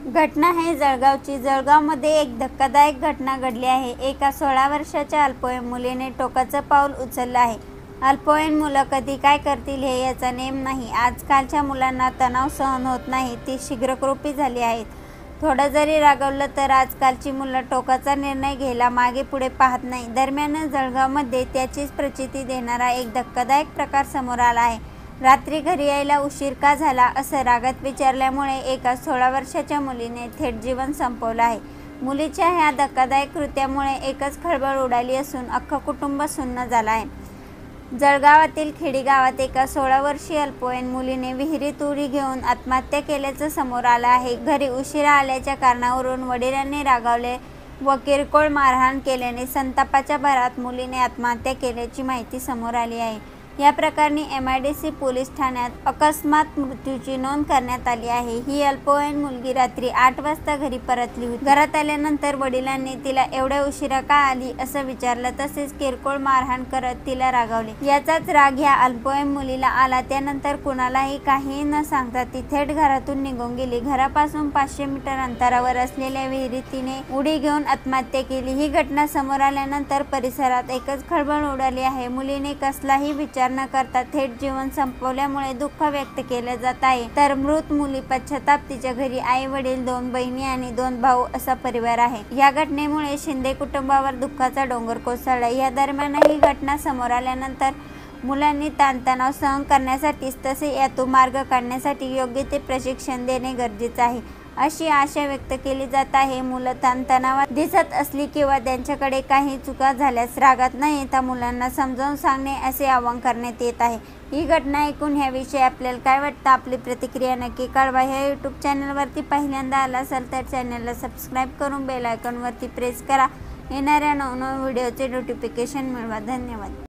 घटना आहे जळगावची। जळगावमध्ये एक धक्कादायक घटना घडली आहे। एका 16 वर्षाच्या अल्पवयीन मुलीने टोकाचं पाऊल उचललं आहे। अल्पवयीन मुलं कधी काय करतील हे याचा नेम नाही। आजकालच्या मुलांना तणाव सहन होत नाही, ती शीघ्रकृपी झाली आहेत। थोडं जरी रागावलं तर आजकालची मुलं टोकाचा निर्णय घ्यायला मागे पुढे पाहत नाही। दरम्यान जळगावमध्ये त्याचीच प्रचिती देणारा एक धक्कादायक प्रकार समोर आला आहे। रात्री घरी यायला उशीर का झाला असं रागात विचारल्यामुळे एका 16 वर्षाच्या मुलीने थेट जीवन संपवलं आहे। मुलीच्या ह्या धक्कादायक कृत्यामुळे एकच खळबळ उडाली असून अख्खं कुटुंब सुन्न झालं आहे। जळगावातील खेडी गावात एका 16 वर्षीय अल्पवयीन मुलीने विहिरीत उडी घेऊन आत्महत्या केल्याचं समोर आलं आहे। घरी उशिरा आल्याच्या कारणावरून वडिलांनी रागावले व किरकोळ मारहाण केल्याने संतापाच्या भरात मुलीने आत्महत्या केल्याची माहिती समोर आली आहे। या प्रकरणी MIDC पोलीस ठाण्यात अकस्मात मृत्यूची नोंद करण्यात आली आहे। ही अल्पवयीन मुलगी रात्री 8 वाजता घरी परतली होती। घरात आल्यानंतर वडिलांनी तिला एवढ्या उशिरा का आली असं विचारलं, तसेच किरकोळ मारहाण करत तिला रागावले। याचाच राग ह्या अल्पवयीन मुलीला आला। त्यानंतर कुणालाही काहीही न सांगता ती थेट घरातून निघून गेली। घरापासून 500 मीटर अंतरावर असलेल्या विहिरीत तिने उडी घेऊन आत्महत्या केली। ही घटना समोर आल्यानंतर परिसरात एकच खळबळ उडाली आहे। मुलीने कसलाही विचार न करता थेट जीवन संपवल्यामुळे दुःख व्यक्त केले जात आहे। तर मृत मुली पश्चाताप, तिच्या घरी आई वडील, 2 बहिणी आणि 2 भाऊ असा परिवार आहे। या घटनेमुळे शिंदे कुटुंबावर दुःखाचा डोंगर कोसळला। या दरम्यान ही घटना समोर आल्यानंतर मुलांनी ताणतणाव सहन करण्यासाठी तसे यातून मार्ग काढण्यासाठी योग्य ते प्रशिक्षण देणे गरजेचे आहे, अशी आशा व्यक्त केली जात आहे। मुलं ताणतणावात दिसत असली किंवा त्यांच्याकडे काही चुका झाल्यास रागात न येता मुलांना समजावून सांगणे असे आवाहन करण्यात येत आहे। ही घटना ऐकून ह्याविषयी आपल्याला काय वाटतं, आपली प्रतिक्रिया नक्की कळवा। ह्या YouTube चॅनलवरती पहिल्यांदा आला असाल तर चॅनलला सबस्क्राईब करून बेल आयकॉनवरती प्रेस करा। येणाऱ्या नवनवीन व्हिडिओचे नोटिफिकेशन मिळवा। धन्यवाद।